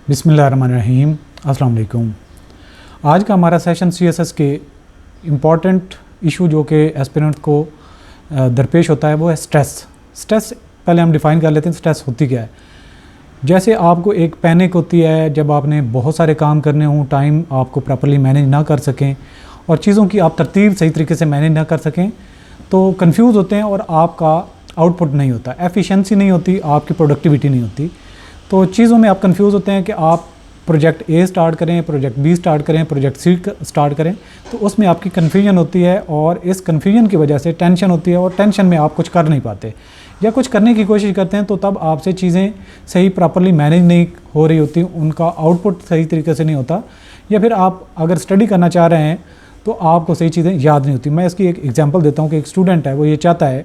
बिस्मिल्लाहिर्रहमानिर्रहीम, अस्सलाम वालेकुम। आज का हमारा सेशन सीएसएस के इम्पॉर्टेंट इशू जो कि एस्पिरेंट को दरपेश होता है वो है स्ट्रेस। स्ट्रेस पहले हम डिफ़ाइन कर लेते हैं, स्ट्रेस होती क्या है। जैसे आपको एक पैनिक होती है जब आपने बहुत सारे काम करने हों, टाइम आपको प्रॉपर्ली मैनेज ना कर सकें और चीज़ों की आप तरतीब सही तरीके से मैनेज ना कर सकें तो कंफ्यूज होते हैं और आपका आउटपुट नहीं होता, एफिशिएंसी नहीं होती, आपकी प्रोडक्टिविटी नहीं होती। तो चीज़ों में आप कंफ्यूज होते हैं कि आप प्रोजेक्ट ए स्टार्ट करें, प्रोजेक्ट बी स्टार्ट करें, प्रोजेक्ट सी स्टार्ट करें, तो उसमें आपकी कन्फ्यूजन होती है और इस कन्फ्यूजन की वजह से टेंशन होती है और टेंशन में आप कुछ कर नहीं पाते या कुछ करने की कोशिश करते हैं तो तब आपसे चीज़ें सही प्रॉपर्ली मैनेज नहीं हो रही होती, उनका आउटपुट सही तरीके से नहीं होता, या फिर आप अगर स्टडी करना चाह रहे हैं तो आपको सही चीज़ें याद नहीं होती। मैं इसकी एक एग्जांपल देता हूँ कि एक स्टूडेंट है, वो ये चाहता है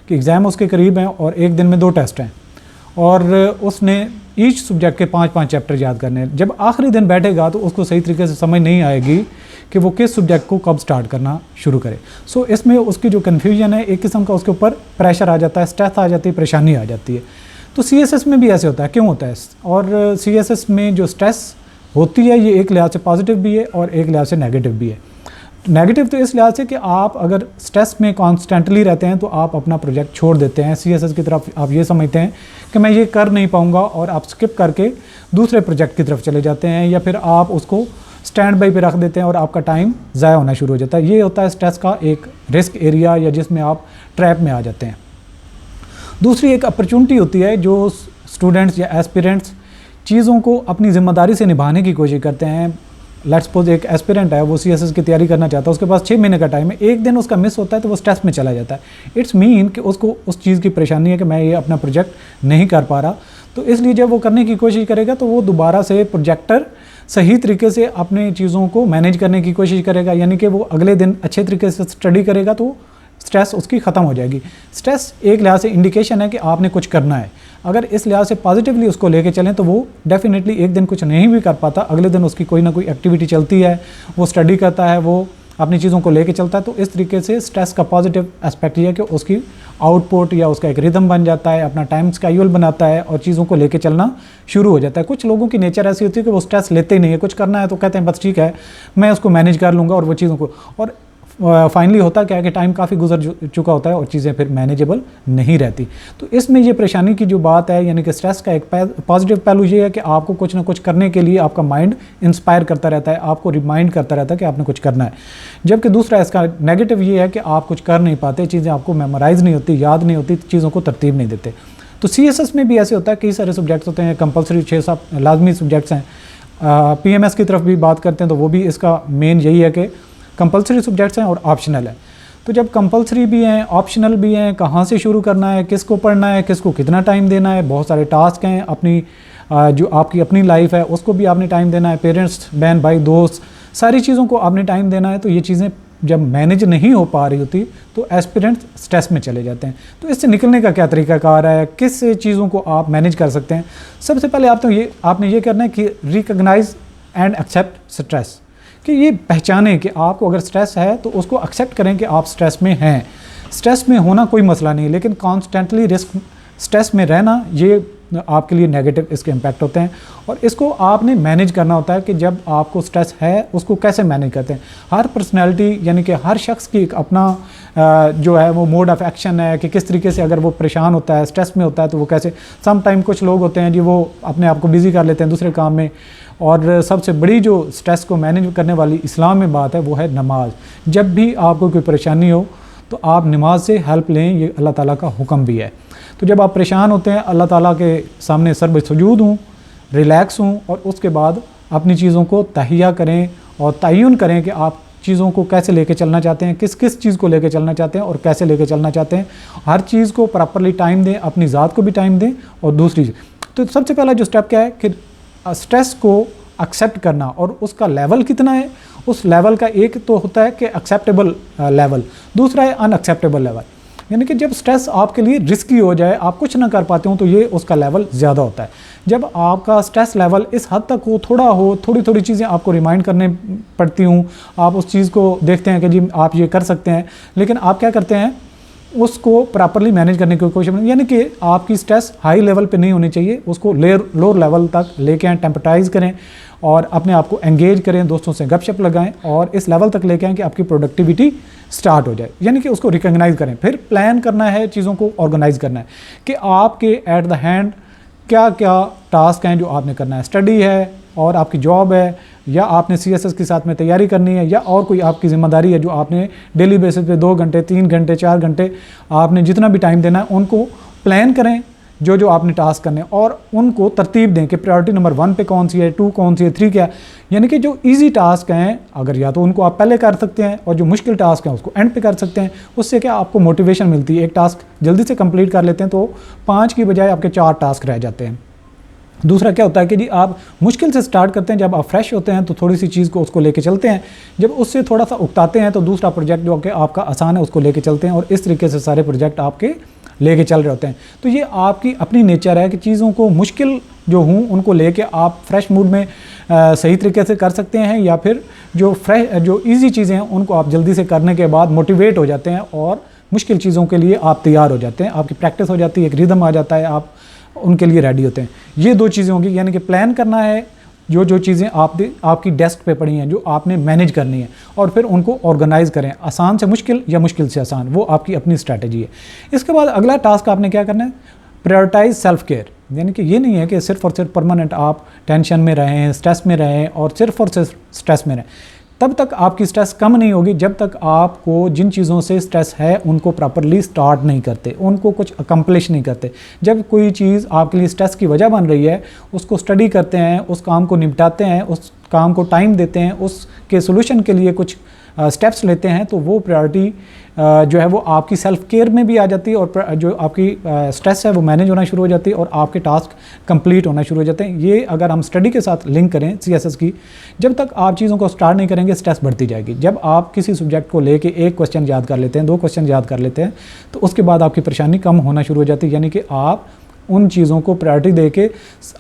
कि एग्ज़ाम उसके करीब हैं और एक दिन में 2 टेस्ट हैं और उसने ईच सब्जेक्ट के 5-5 चैप्टर याद करने हैं। जब आखिरी दिन बैठेगा तो उसको सही तरीके से समझ नहीं आएगी कि वो किस सब्जेक्ट को कब स्टार्ट करना शुरू करे। सो इसमें उसकी जो कन्फ्यूजन है, एक किस्म का उसके ऊपर प्रेशर आ जाता है, स्ट्रेस आ जाती है, परेशानी आ जाती है। तो सीएसएस में भी ऐसे होता है। क्यों होता है? और सीएसएस में जो स्ट्रेस होती है ये एक लिहाज से पॉजिटिव भी है और एक लिहाज से नेगेटिव भी है। नेगेटिव तो इस लिहाज से कि आप अगर स्ट्रेस में कॉन्स्टेंटली रहते हैं तो आप अपना प्रोजेक्ट छोड़ देते हैं, सीएसएस की तरफ आप ये समझते हैं कि मैं ये कर नहीं पाऊंगा और आप स्किप करके दूसरे प्रोजेक्ट की तरफ चले जाते हैं, या फिर आप उसको स्टैंड बाई पे रख देते हैं और आपका टाइम ज़ाया होना शुरू हो जाता है। ये होता है स्ट्रेस का एक रिस्क एरिया या जिसमें आप ट्रैप में आ जाते हैं। दूसरी एक अपॉर्चुनिटी होती है जो स्टूडेंट्स या एस्पिरेंट्स चीज़ों को अपनी ज़िम्मेदारी से निभाने की कोशिश करते हैं। लेट्स सपोज एक एस्पिरेंट है, वो सीएसएस की तैयारी करना चाहता है, उसके पास 6 महीने का टाइम है, एक दिन उसका मिस होता है तो वो स्ट्रेस में चला जाता है। इट्स मीन कि उसको उस चीज़ की परेशानी है कि मैं ये अपना प्रोजेक्ट नहीं कर पा रहा। तो इसलिए जब वो करने की कोशिश करेगा तो वो दोबारा से प्रोजेक्टर सही तरीके से अपने चीज़ों को मैनेज करने की कोशिश करेगा, यानी कि वो अगले दिन अच्छे तरीके से स्टडी करेगा तो स्ट्रेस उसकी ख़त्म हो जाएगी। स्ट्रेस एक लिहाज से इंडिकेशन है कि आपने कुछ करना है। अगर इस लिहाज से पॉजिटिवली उसको लेके चलें तो वो डेफिनेटली एक दिन कुछ नहीं भी कर पाता, अगले दिन उसकी कोई ना कोई एक्टिविटी चलती है, वो स्टडी करता है, वो अपनी चीज़ों को लेके चलता है। तो इस तरीके से स्ट्रेस का पॉजिटिव एस्पेक्ट ये है कि उसकी आउटपुट या उसका एक रिदम बन जाता है, अपना टाइम स्केड्यूल बनाता है और चीज़ों को लेके चलना शुरू हो जाता है। कुछ लोगों की नेचर ऐसी होती है कि वो स्ट्रेस लेते ही नहीं है, कुछ करना है तो कहते हैं बस ठीक है मैं उसको मैनेज कर लूँगा और वो चीज़ों को, और फाइनली होता क्या है कि टाइम काफ़ी गुजर चुका होता है और चीज़ें फिर मैनेजेबल नहीं रहती। तो इसमें ये परेशानी की जो बात है, यानी कि स्ट्रेस का एक पॉजिटिव पहलू ये है कि आपको कुछ ना कुछ करने के लिए आपका माइंड इंस्पायर करता रहता है, आपको रिमाइंड करता रहता है कि आपने कुछ करना है। जबकि दूसरा इसका नेगेटिव ये है कि आप कुछ कर नहीं पाते, चीज़ें आपको मेमोराइज नहीं होती, याद नहीं होती, चीज़ों को तरतीब नहीं देते। तो सीएसएस में भी ऐसे होता है, कई सारे सब्जेक्ट्स होते हैं, कंपलसरी 6-7 लाजमी सब्जेक्ट्स हैं। पीएमएस की तरफ भी बात करते हैं तो वो भी इसका मेन यही है कि कंपलसरी सब्जेक्ट्स हैं और ऑप्शनल है। तो जब कंपलसरी भी हैं, ऑप्शनल भी हैं, कहाँ से शुरू करना है, किसको पढ़ना है, किसको कितना टाइम देना है, बहुत सारे टास्क हैं, अपनी जो आपकी अपनी लाइफ है उसको भी आपने टाइम देना है, पेरेंट्स, बहन भाई, दोस्त, सारी चीज़ों को आपने टाइम देना है। तो ये चीज़ें जब मैनेज नहीं हो पा रही होती तो एस्पिरेंट्स स्ट्रेस में चले जाते हैं। तो इससे निकलने का क्या तरीकाकार है, किस चीज़ों को आप मैनेज कर सकते हैं? सबसे पहले आपने ये करना है कि रिकग्नाइज एंड एक्सेप्ट स्ट्रेस, कि ये पहचानें कि आपको अगर स्ट्रेस है तो उसको एक्सेप्ट करें कि आप स्ट्रेस में हैं। स्ट्रेस में होना कोई मसला नहीं है, लेकिन कॉन्स्टेंटली स्ट्रेस में रहना ये आपके लिए नेगेटिव इसके इम्पैक्ट होते हैं और इसको आपने मैनेज करना होता है कि जब आपको स्ट्रेस है उसको कैसे मैनेज करते हैं। हर पर्सनैलिटी यानी कि हर शख्स की एक अपना जो है वो मोड ऑफ एक्शन है कि किस तरीके से अगर वो परेशान होता है, स्ट्रेस में होता है तो वो कैसे। सम टाइम कुछ लोग होते हैं जी वो अपने आप को बिज़ी कर लेते हैं दूसरे काम में, और सबसे बड़ी जो स्ट्रेस को मैनेज करने वाली इस्लाम में बात है वो है नमाज। जब भी आपको कोई परेशानी हो तो आप नमाज से हेल्प लें, ये अल्लाह ताला का हुक्म भी है। तो जब आप परेशान होते हैं अल्लाह ताला के सामने सर्ब सुजूद हूँ, रिलैक्स हूँ और उसके बाद अपनी चीज़ों को तहिया करें और तयन करें कि आप चीज़ों को कैसे लेके चलना चाहते हैं, किस किस चीज़ को लेके चलना चाहते हैं और कैसे लेके चलना चाहते हैं। हर चीज़ को प्रॉपर्ली टाइम दें, अपनी ज़ात को भी टाइम दें। और दूसरी तो सबसे पहला जो स्टेप क्या है कि स्ट्रेस को एक्सेप्ट करना और उसका लेवल कितना है, उस लेवल का एक तो होता है कि एक्सेप्टेबल लेवल, दूसरा है अनएक्सेप्टेबल लेवल। यानी कि जब स्ट्रेस आपके लिए रिस्की हो जाए, आप कुछ ना कर पाते हो, तो ये उसका लेवल ज़्यादा होता है। जब आपका स्ट्रेस लेवल इस हद तक हो, थोड़ा हो, थोड़ी थोड़ी चीज़ें आपको रिमाइंड करने पड़ती हूँ, आप उस चीज़ को देखते हैं कि जी आप ये कर सकते हैं, लेकिन आप क्या करते हैं उसको प्रॉपरली मैनेज करने की कोशिश करें, यानी कि आपकी स्ट्रेस हाई लेवल पे नहीं होनी चाहिए, उसको लोअर लेवल तक लेके आएँ, टेम्पटाइज करें और अपने आप को एंगेज करें, दोस्तों से गपशप लगाएं और इस लेवल तक लेके आएँ कि आपकी प्रोडक्टिविटी स्टार्ट हो जाए, यानी कि उसको रिकॉग्नाइज करें। फिर प्लान करना है, चीज़ों को ऑर्गेनाइज करना है कि आपके एट द हैंड क्या क्या टास्क हैं जो आपने करना है। स्टडी है और आपकी जॉब है, या आपने CSS के साथ में तैयारी करनी है, या और कोई आपकी ज़िम्मेदारी है जो आपने डेली बेसिस पे 2 घंटे 3 घंटे 4 घंटे आपने जितना भी टाइम देना है, उनको प्लान करें जो जो आपने टास्क करने हैं और उनको तरतीब दें कि प्रायोरिटी नंबर 1 पे कौन सी है, 2 कौन सी है, 3 क्या है। यानी कि जो इजी टास्क हैं अगर या तो उनको आप पहले कर सकते हैं और जो मुश्किल टास्क हैं उसको एंड पे कर सकते हैं। उससे क्या आपको मोटिवेशन मिलती है, एक टास्क जल्दी से कंप्लीट कर लेते हैं तो 5 की बजाय आपके 4 टास्क रह जाते हैं। दूसरा क्या होता है कि जी आप मुश्किल से स्टार्ट करते हैं, जब आप फ्रेश होते हैं तो थोड़ी सी चीज़ को उसको लेके चलते हैं, जब उससे थोड़ा सा उकताते हैं तो दूसरा प्रोजेक्ट जो कि आपका आसान है उसको लेके चलते हैं और इस तरीके से सारे प्रोजेक्ट आपके लेके चल रहे होते हैं। तो ये आपकी अपनी नेचर है कि चीज़ों को मुश्किल जो हूँ उनको लेके आप फ्रेश मूड में सही तरीके से कर सकते हैं, या फिर जो ईजी चीज़ें हैं उनको आप जल्दी से करने के बाद मोटिवेट हो जाते हैं और मुश्किल चीज़ों के लिए आप तैयार हो जाते हैं, आपकी प्रैक्टिस हो जाती है, एक रिदम आ जाता है, आप उनके लिए रेडी होते हैं। ये 2 चीज़ें होंगी, यानी कि प्लान करना है जो चीज़ें आपकी डेस्क पे पड़ी हैं जो आपने मैनेज करनी है, और फिर उनको ऑर्गेनाइज करें, आसान से मुश्किल या मुश्किल से आसान, वो आपकी अपनी स्ट्रैटेजी है। इसके बाद अगला टास्क आपने क्या करना है, प्रायोरिटाइज सेल्फ केयर। यानी कि ये नहीं है कि सिर्फ और सिर्फ परमानेंट आप टेंशन में रहें, स्ट्रेस में रहें और सिर्फ स्ट्रेस में रहें। तब तक आपकी स्ट्रेस कम नहीं होगी जब तक आपको जिन चीज़ों से स्ट्रेस है उनको प्रॉपरली स्टार्ट नहीं करते, उनको कुछ अकम्प्लिश नहीं करते। जब कोई चीज़ आपके लिए स्ट्रेस की वजह बन रही है, उसको स्टडी करते हैं, उस काम को निपटाते हैं, उस काम को टाइम देते हैं, उसके सोल्यूशन के लिए कुछ स्टेप्स लेते हैं, तो वो प्रायोरिटी जो है वो आपकी सेल्फ केयर में भी आ जाती है और जो आपकी स्ट्रेस है वो मैनेज होना शुरू हो जाती है और आपके टास्क कंप्लीट होना शुरू हो जाते हैं। ये अगर हम स्टडी के साथ लिंक करें CSS की, जब तक आप चीज़ों को स्टार्ट नहीं करेंगे स्ट्रेस बढ़ती जाएगी। जब आप किसी सब्जेक्ट को लेके 1 क्वेश्चन याद कर लेते हैं, 2 क्वेश्चन याद कर लेते हैं, तो उसके बाद आपकी परेशानी कम होना शुरू हो जाती है। यानी कि आप उन चीज़ों को प्रायोरिटी देके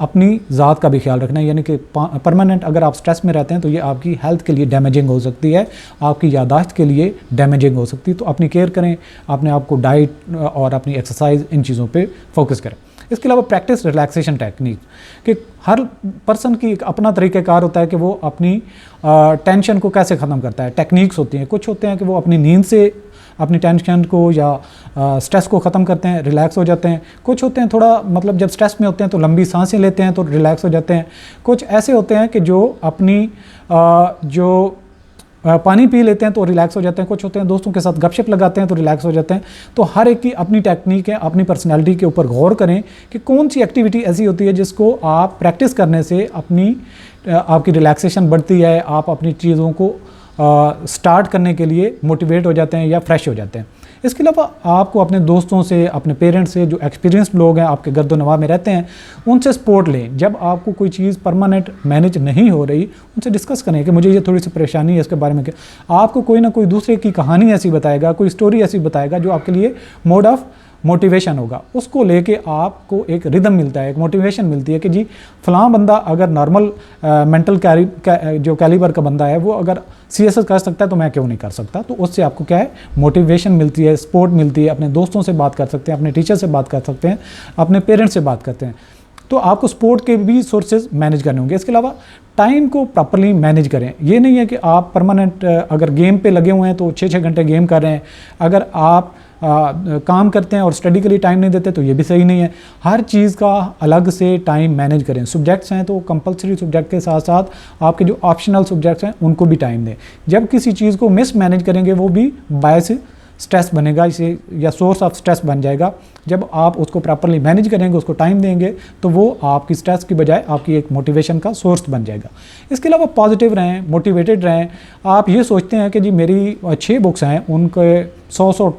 अपनी ज़ात का भी ख्याल रखना है। यानी कि परमानेंट अगर आप स्ट्रेस में रहते हैं तो ये आपकी हेल्थ के लिए डैमेजिंग हो सकती है, आपकी यादाश्त के लिए डैमेजिंग हो सकती है। तो अपनी केयर करें, अपने आप को डाइट और अपनी एक्सरसाइज इन चीज़ों पे फोकस करें। इसके अलावा प्रैक्टिस रिलैक्सेशन टेक्निक, कि हर पर्सन की एक अपना तरीक़ाकार होता है कि वो अपनी टेंशन को कैसे ख़त्म करता है। टेक्निक्स होती हैं, कुछ होते हैं कि वो अपनी नींद से अपनी टेंशन को या स्ट्रेस को ख़त्म करते हैं, रिलैक्स हो जाते हैं। कुछ होते हैं थोड़ा मतलब जब स्ट्रेस में होते हैं तो लंबी सांसें लेते हैं तो रिलैक्स हो जाते हैं। कुछ ऐसे होते हैं कि जो अपनी पानी पी लेते हैं तो रिलैक्स हो जाते हैं। कुछ होते हैं दोस्तों के साथ गपशप लगाते हैं तो रिलैक्स हो जाते हैं। तो हर एक की अपनी टेक्निक है, अपनी पर्सनैलिटी के ऊपर गौर करें कि कौन सी एक्टिविटी ऐसी होती है जिसको आप प्रैक्टिस करने से आपकी रिलैक्सेशन बढ़ती है, आप अपनी चीज़ों को स्टार्ट करने के लिए मोटिवेट हो जाते हैं या फ्रेश हो जाते हैं। इसके अलावा आपको अपने दोस्तों से, अपने पेरेंट्स से, जो एक्सपीरियंस्ड लोग हैं आपके गर्दो नवाह में रहते हैं, उनसे सपोर्ट लें। जब आपको कोई चीज़ परमानेंट मैनेज नहीं हो रही, उनसे डिस्कस करें कि मुझे ये थोड़ी सी परेशानी है, इसके बारे में क्या। आपको कोई ना कोई दूसरे की कहानी ऐसी बताएगा, कोई स्टोरी ऐसी बताएगा जो आपके लिए मोड ऑफ मोटिवेशन होगा। उसको लेके आपको एक रिदम मिलता है, एक मोटिवेशन मिलती है कि जी फ़लाँ बंदा अगर नॉर्मल मेंटल जो कैलिबर का बंदा है वो अगर CSS कर सकता है तो मैं क्यों नहीं कर सकता। तो उससे आपको क्या है, मोटिवेशन मिलती है, सपोर्ट मिलती है। अपने दोस्तों से बात कर सकते हैं, अपने टीचर से बात कर सकते हैं, अपने पेरेंट्स से बात करते हैं। तो आपको सपोर्ट के भी सोर्सेज मैनेज करने होंगे। इसके अलावा टाइम को प्रॉपरली मैनेज करें। ये नहीं है कि आप परमानेंट अगर गेम पे लगे हुए हैं तो 6-6 घंटे गेम कर रहे हैं। अगर आप काम करते हैं और स्टडी के लिए टाइम नहीं देते तो ये भी सही नहीं है। हर चीज़ का अलग से टाइम मैनेज करें। सब्जेक्ट्स हैं तो कंपलसरी सब्जेक्ट के साथ साथ आपके जो ऑप्शनल सब्जेक्ट्स हैं उनको भी टाइम दें। जब किसी चीज़ को मिस मैनेज करेंगे वो भी बायस स्ट्रेस बनेगा, इसे या सोर्स ऑफ स्ट्रेस बन जाएगा। जब आप उसको प्रॉपरली मैनेज करेंगे, उसको टाइम देंगे, तो वो आपकी स्ट्रेस की बजाय आपकी एक मोटिवेशन का सोर्स बन जाएगा। इसके अलावा पॉजिटिव रहें, मोटिवेटेड रहें। आप ये सोचते हैं कि जी मेरी 6 बुक्स हैं, उनके 100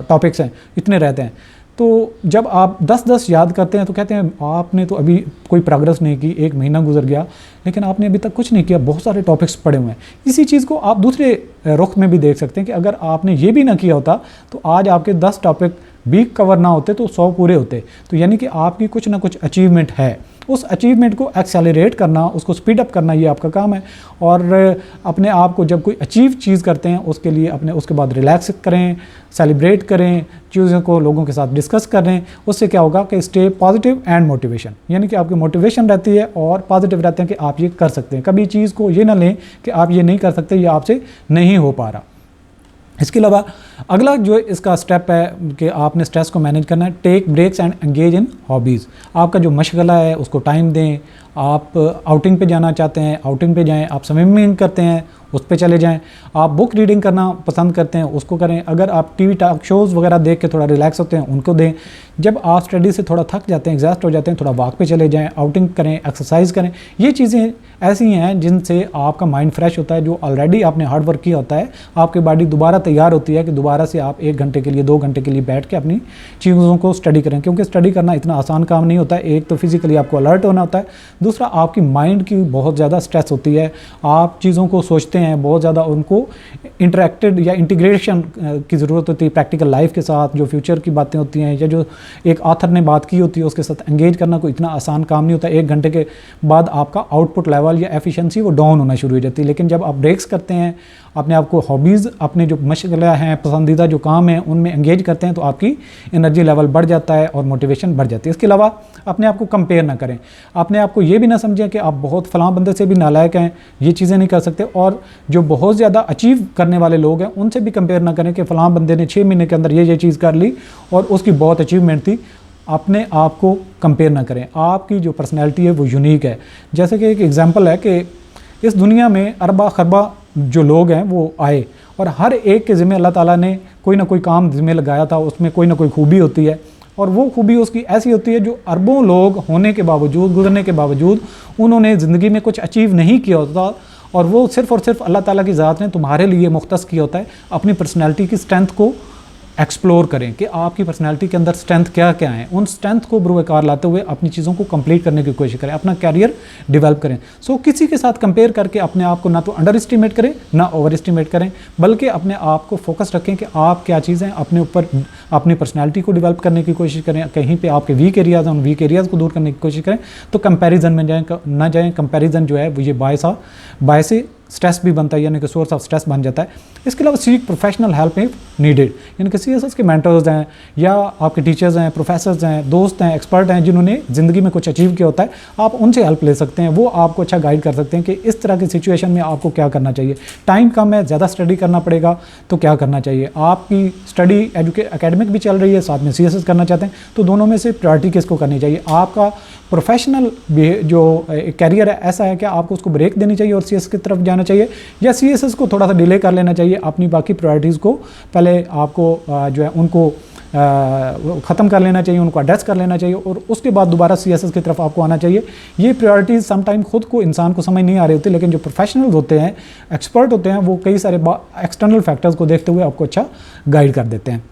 टॉपिक्स हैं, इतने रहते हैं। तो जब आप 10-10 याद करते हैं तो कहते हैं आपने तो अभी कोई प्रोग्रेस नहीं की, 1 महीना गुजर गया लेकिन आपने अभी तक कुछ नहीं किया, बहुत सारे टॉपिक्स पड़े हुए हैं। इसी चीज़ को आप दूसरे रुख में भी देख सकते हैं कि अगर आपने ये भी ना किया होता तो आज आपके 10 टॉपिक भी कवर ना होते तो 100 पूरे होते। तो यानी कि आपकी कुछ ना कुछ अचीवमेंट है। उस अचीवमेंट को एक्सेलरेट करना, उसको स्पीड अप करना, ये आपका काम है। और अपने आप को जब कोई अचीव चीज़ करते हैं उसके लिए अपने उसके बाद रिलैक्स करें, सेलिब्रेट करें, चीज़ों को लोगों के साथ डिस्कस करें। उससे क्या होगा कि स्टे पॉजिटिव एंड मोटिवेशन, यानी कि आपकी मोटिवेशन रहती है और पॉजिटिव रहते हैं कि आप ये कर सकते हैं। कभी चीज़ को ये ना लें कि आप ये नहीं कर सकते, ये आपसे नहीं हो पा रहा। इसके अलावा अगला जो इसका स्टेप है कि आपने स्ट्रेस को मैनेज करना है, take breaks and engage in hobbies. आपका जो मशगला है उसको टाइम दें। आप आउटिंग पे जाना चाहते हैं, आउटिंग पे जाएं। आप स्विमिंग करते हैं, उस पे चले जाएं। आप बुक रीडिंग करना पसंद करते हैं, उसको करें। अगर आप टीवी टॉक शोज़ वगैरह देख के थोड़ा रिलैक्स होते हैं, उनको दें। जब आप स्टडी से थोड़ा थक जाते हैं, एग्जॉस्ट हो जाते हैं, थोड़ा वॉक पे चले जाएं, आउटिंग करें, एक्सरसाइज करें। ये चीज़ें ऐसी हैं जिनसे आपका माइंड फ्रेश होता है। जो ऑलरेडी आपने हार्ड वर्क किया होता है, आपकी बॉडी दोबारा तैयार होती है कि दोबारा से आप 1 घंटे के लिए 2 घंटे के लिए बैठ के अपनी चीज़ों को स्टडी करें। क्योंकि स्टडी करना इतना आसान काम नहीं होता है। एक तो फिजिकली आपको अलर्ट होना होता है, दूसरा आपकी माइंड की बहुत ज़्यादा स्ट्रेस होती है। आप चीज़ों को सोचते हैं बहुत ज़्यादा, उनको इंटरेक्टेड या इंटीग्रेशन की ज़रूरत होती है प्रैक्टिकल लाइफ के साथ। जो फ्यूचर की बातें होती हैं या जो एक ऑथर ने बात की होती है उसके साथ एंगेज करना कोई इतना आसान काम नहीं होता। 1 घंटे के बाद आपका आउटपुट लेवल या एफिशिएंसी वो डाउन होना शुरू हो जाती है। लेकिन जब आप ब्रेक्स करते हैं, अपने आप को हॉबीज़, अपने जो मशगला हैं, पसंदीदा जो काम हैं, उनमें एंगेज करते हैं तो आपकी एनर्जी लेवल बढ़ जाता है और मोटिवेशन बढ़ जाती है। इसके अलावा अपने आप को कंपेयर ना करें। अपने आप को ये भी ना समझें कि आप बहुत फलां बंदे से भी नालायक हैं, ये चीज़ें नहीं कर सकते। और जो बहुत ज़्यादा अचीव करने वाले लोग हैं उनसे भी कंपेयर ना करें कि फ़लाँ बंदे ने 6 महीने के अंदर ये चीज़ कर ली और उसकी बहुत अचीवमेंट थी। अपने आप को कंपेयर ना करें। आपकी जो पर्सनैलिटी है वो यूनिक है। जैसे कि एक एग्जांपल है कि इस दुनिया में अरबा खरबा जो लोग हैं वो आए और हर एक के ज़िम्मे अल्लाह ताला ने कोई ना कोई काम ज़िम्मे लगाया था। उसमें कोई ना कोई खूबी होती है और वो खूबी उसकी ऐसी होती है जो अरबों लोग होने के बावजूद, गुजरने के बावजूद, उन्होंने ज़िंदगी में कुछ अचीव नहीं किया होता। और वो सिर्फ़ और सिर्फ अल्लाह ताला की ज़ात ने तुम्हारे लिए मुख्तस किया होता है। अपनी पर्सनैलिटी की स्ट्रेंथ को एक्सप्लोर करें कि आपकी पर्सनैलिटी के अंदर स्ट्रेंथ क्या क्या है। उन स्ट्रेंथ को बुरकार लाते हुए अपनी चीज़ों को कंप्लीट करने की कोशिश करें, अपना कैरियर डेवलप करें। सो किसी के साथ कंपेयर करके अपने आप को ना तो अंडर एस्टिमेट करें ना ओवर एस्टिमेट करें, बल्कि अपने आप को फोकस रखें कि आप क्या चीज़ें अपने ऊपर, अपनी पर्सनैलिटी को डेवलप करने की कोशिश करें। कहीं पर आपके वीक एरियाज़ हैं, उन वीक एरियाज़ को दूर करने की कोशिश करें। तो कंपेरिजन में ना जाएँ। कंपेरिजन जो है वो ये बायस स्ट्रेस भी बनता है, यानी कि सोर्स ऑफ स्ट्रेस बन जाता है। इसके अलावा seek professional help if needed, यानी कि CSS के मेंटर्स हैं या आपके टीचर्स हैं, प्रोफेसर्स हैं, दोस्त हैं, एक्सपर्ट हैं जिन्होंने ज़िंदगी में कुछ अचीव किया होता है, आप उनसे हेल्प ले सकते हैं। वो आपको अच्छा गाइड कर सकते हैं कि इस तरह की सिचुएशन में आपको क्या करना चाहिए। टाइम कम है, ज़्यादा स्टडी करना पड़ेगा तो क्या करना चाहिए। आपकी स्टडी एकेडमिक भी चल रही है, साथ में CSS करना चाहते हैं, तो दोनों में से प्रायोरिटी किसको करनी चाहिए। आपका प्रोफेशनल जो कैरियर है ऐसा है कि आपको उसको ब्रेक देनी चाहिए और CSS की तरफ जाना चाहिए, या CSS को थोड़ा सा डिले कर लेना चाहिए। अपनी बाकी प्रायोरिटीज़ को पहले आपको जो है उनको ख़त्म कर लेना चाहिए, उनको एड्रेस कर लेना चाहिए और उसके बाद दोबारा CSS की तरफ आपको आना चाहिए। ये प्रायोरिटीज़ समटाइम खुद को इंसान को समझ नहीं आ रही होती, लेकिन जो प्रोफेशनल होते हैं, एक्सपर्ट होते हैं, वो कई सारे एक्सटर्नल फैक्टर्स को देखते हुए आपको अच्छा गाइड कर देते हैं।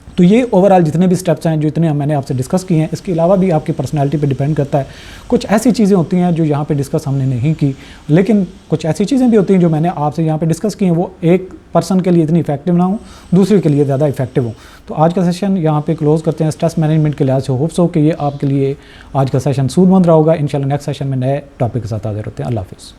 तो ये ओवरऑल जितने भी स्टेप्स हैं, जो इतने मैंने आपसे डिस्कस किए हैं, इसके अलावा भी आपकी पर्सनैलिटी पे डिपेंड करता है। कुछ ऐसी चीज़ें होती हैं जो यहाँ पे डिस्कस हमने नहीं की, लेकिन कुछ ऐसी चीज़ें भी होती हैं जो मैंने आपसे यहाँ पे डिस्कस की हैं, वो एक पर्सन के लिए इतनी इफेक्टिव ना हो, दूसरे के लिए ज़्यादा इफेक्टिव हो। तो आज का सेशन यहाँ पे क्लोज करते हैं स्ट्रेस मैनेजमेंट के लिहाज से। होप्स हो कि ये आपके लिए आज का सेशन सूदमंद रहा होगा। इंशाल्लाह नेक्स्ट सेशन में नए टॉपिक के साथ हाजिर होते हैं। अल्लाह हाफ़िज़।